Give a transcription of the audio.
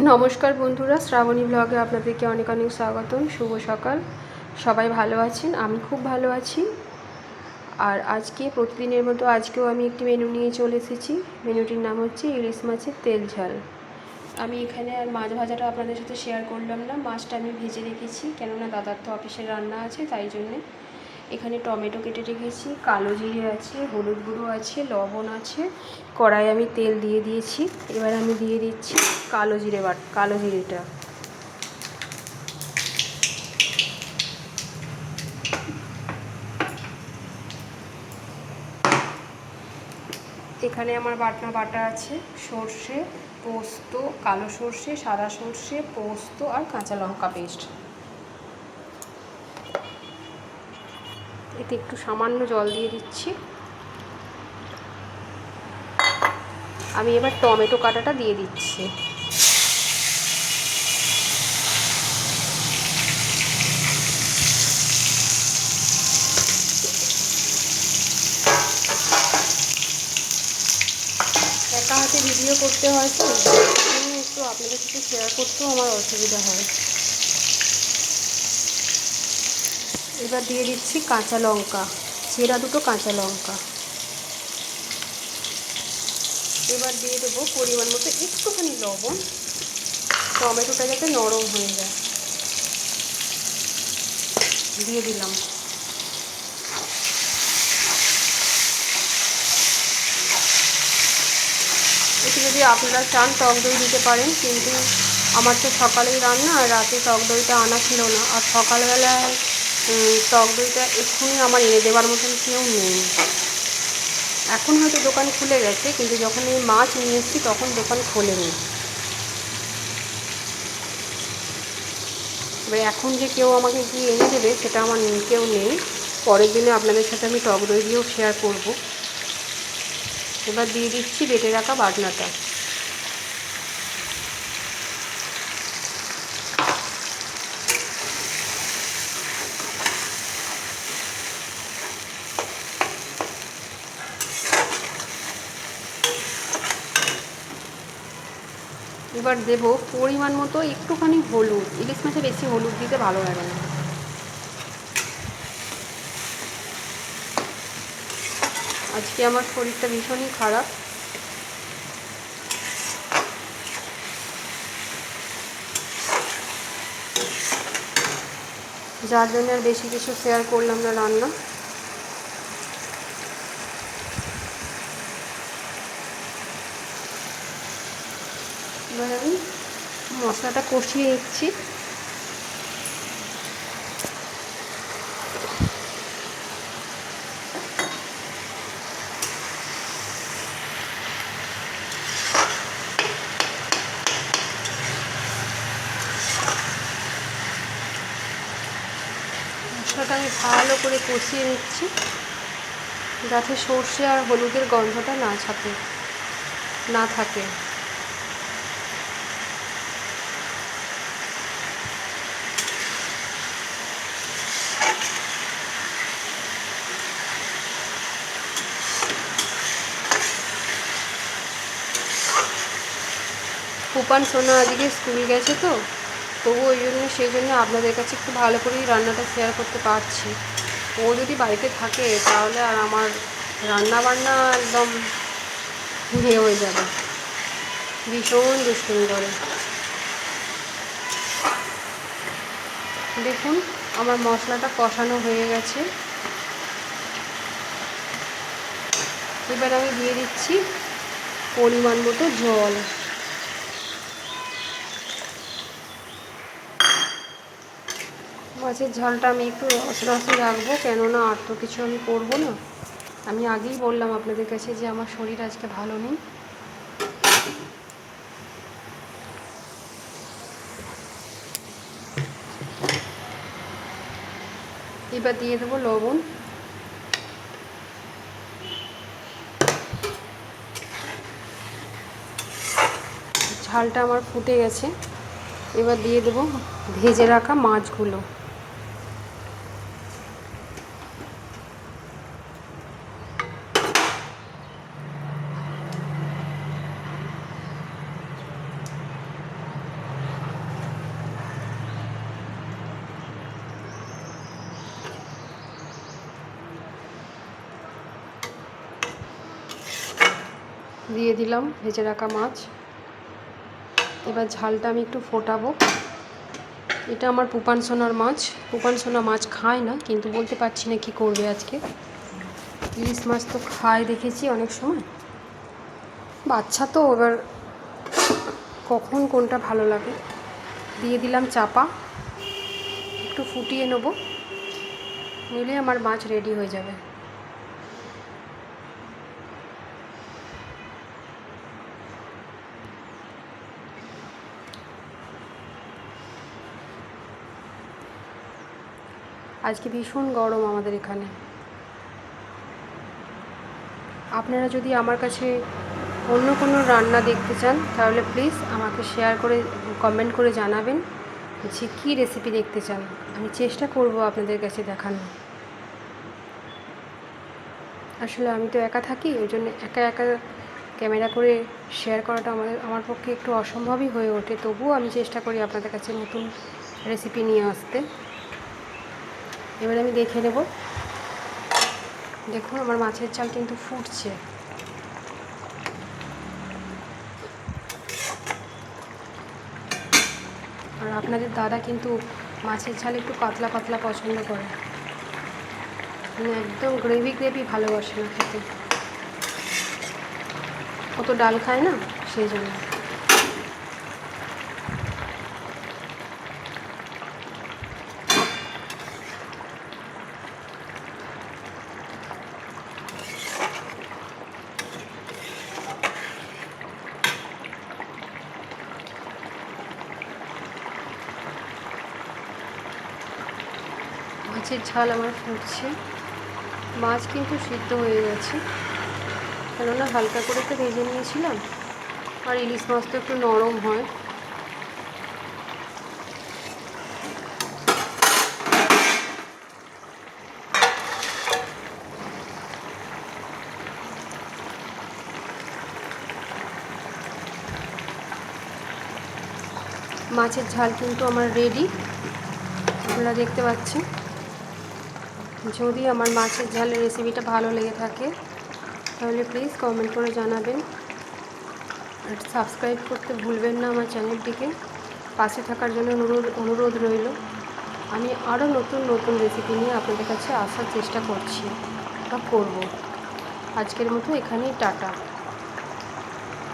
নমস্কার বন্ধুরা, শ্রাবণী ব্লগে আপনাদেরকে অনেক অনেক স্বাগতম। শুভ সকাল। সবাই ভালো আছেন? আমি খুব ভালো আছি। আর আজকে প্রতিদিনের মতো আজকেও আমি একটি মেনু নিয়ে চলে এসেছি। মেনুটির নাম হচ্ছে ইলিশ মাছের তেল ঝাল। আমি এখানে আর মাছ ভাজাটা আপনাদের সাথে শেয়ার করলাম না। মাছটা আমি ভেজে রেখেছি, কেননা দাদার তো অফিসের রান্না আছে, তাই জন্যে। এখানে টমেটো কেটে রেখেছি, কালো জিরে আছে, হলুদ গুঁড়ো আছে, লবণ আছে। কড়াই আমি তেল দিয়ে দিয়েছি। এবার আমি দিয়ে দিচ্ছি কালো জিরেটা। এখানে আমার বাটা আছে সর্ষে, পোস্ত, কালো সর্ষে, সাদা সর্ষে, পোস্ত আর কাঁচা লঙ্কা পেস্ট। এতে একটু সামান্য জল দিয়ে দিচ্ছি। আমি এবার টমেটো কাটাটা দিয়ে দিচ্ছি। একা হাতে ভিডিও করতে হয় তো, একটু আপনাদের সাথে শেয়ার করতেও আমার অসুবিধা হয়। এবার দিয়ে দিচ্ছি কাঁচা লঙ্কা, চেরা দুটো কাঁচা লঙ্কা। এবার দিয়ে দেবো পরিমাণ মতো একটুখানি লবণ, টমেটোটা যাতে নরম হয়ে যায়। দিয়ে দিলাম। এতে যদি আপনারা চান টক দই দিতে পারেন, কিন্তু আমার তো সকালেই রান্না আর রাতে টক দইটা আনা ছিল না। আর সকালবেলায় টক দইটা এক্ষুনি আমার এনে দেওয়ার মতন কেউ নেই। এখন হয়তো দোকান খুলে গেছে, কিন্তু যখন আমি মাছ নিয়ে এসেছি তখন দোকান খোলেনি। এবার এখন যে কেউ আমাকে গিয়ে এনে দেবে সেটা আমার কেউ নেই। পরের দিনে আপনাদের সাথে আমি টক দই দিয়েও শেয়ার করব। এবার দিয়ে দিচ্ছি বেটে রাখা বাটনাটা। এবার দেব পরিমাণ মতো একটুখানি হলুদ। ইলিশ মাছে বেশি হলুদ দিতে ভালো লাগে না। আজকে আমার শরীরটা ভীষণই খারাপ। যার জন্য আর বেশি কিছু শেয়ার করলাম না রান্না। এবার আমি মশলাটা কষিয়ে নিচ্ছি। মশলাটা আমি ভালো করে কষিয়ে নিচ্ছি, যাতে সর্ষে আর হলুদের গন্ধটা না থাকে। ফুপান সোনা আজকে স্কুল গেছে তো, তবু সেই জন্য আপনাদের কাছে একটু ভালো করেই রান্নাটা শেয়ার করতে পারছি। ও যদি বাড়িতে থাকে তাহলে আর আমার রান্না বান্না একদম হয়ে যাবে। ভীষণ দুষ্টুমি করে। দেখুন আমার মশলাটা কষানো হয়ে গেছে। এবার আমি দিয়ে দিচ্ছি পরিমাণ মতো জল। মাছের ঝালটা আমি একটু রসে রাখবো, কেননা আর তো কিছু আমি করবো না। আমি আগেই বললাম আপনাদের কাছে যে আমার শরীর আজকে ভালো নেই। এবার দিয়ে দেবো লবণ। ঝালটা আমার ফুটে গেছে। এবার দিয়ে দেবো ভেজে রাখা মাছগুলো। দিয়ে দিলাম ভেজে রাখা মাছ। এবার ঝালটা আমি একটু ফোটাবো। এটা আমার পুপান সোনার মাছ। পুপান সোনা মাছ খায় না, কিন্তু বলতে পারছি না কী করবে আজকে। ইলিশ মাছ তো খায় দেখেছি অনেক সময়, বাচ্চা তো এবার কখন কোনটা ভালো লাগে। দিয়ে দিলাম চাপা, একটু ফুটিয়ে নেব, নিলে আমার মাছ রেডি হয়ে যাবে। আজকে ভীষণ গরম আমাদের এখানে। আপনারা যদি আমার কাছে অন্য কোনো রান্না দেখতে চান তাহলে প্লিজ আমাকে শেয়ার করে কমেন্ট করে জানাবেন যে কী রেসিপি দেখতে চান। আমি চেষ্টা করব আপনাদের কাছে দেখানো। আসলে আমি তো একা থাকি, ওই জন্য একা একা ক্যামেরা করে শেয়ার করাটা আমার পক্ষে একটু অসম্ভবই হয়ে ওঠে। তবুও আমি চেষ্টা করি আপনাদের কাছে নতুন রেসিপি নিয়ে আসতে। এবার আমি দেখে নেব। দেখুন আমার মাছের ঝাল কিন্তু ফুটছে। আর আপনাদের দাদা কিন্তু মাছের ঝাল একটু পাতলা পাতলা পছন্দ করে, মানে একদম গ্রেভি গ্রেভি ভালোবাসে না খেতে, অত ডাল খায় না, সেই জন্য। মাছের ঝাল আমার ফুটছে, মাছ কিন্তু সিদ্ধ হয়ে গেছে, কেননা হালকা করে তো ভেজে নিয়েছিলাম। আর ইলিশ মাছ তো একটু নরম হয়। মাছের ঝাল কিন্তু আমার রেডি, আপনারা দেখতে পাচ্ছেন। যদি আমার মাছের ঝালের রেসিপিটা ভালো লেগে থাকে তাহলে প্লিজ কমেন্ট করে জানাবেন, আর সাবস্ক্রাইব করতে ভুলবেন না আমার চ্যানেলটিকে। পাশে থাকার জন্য অনুরোধ রইল। আমি আরও নতুন নতুন রেসিপি নিয়ে আপনাদের কাছে আসার চেষ্টা করছি বা করব। আজকের মতো এখানেই টাটা।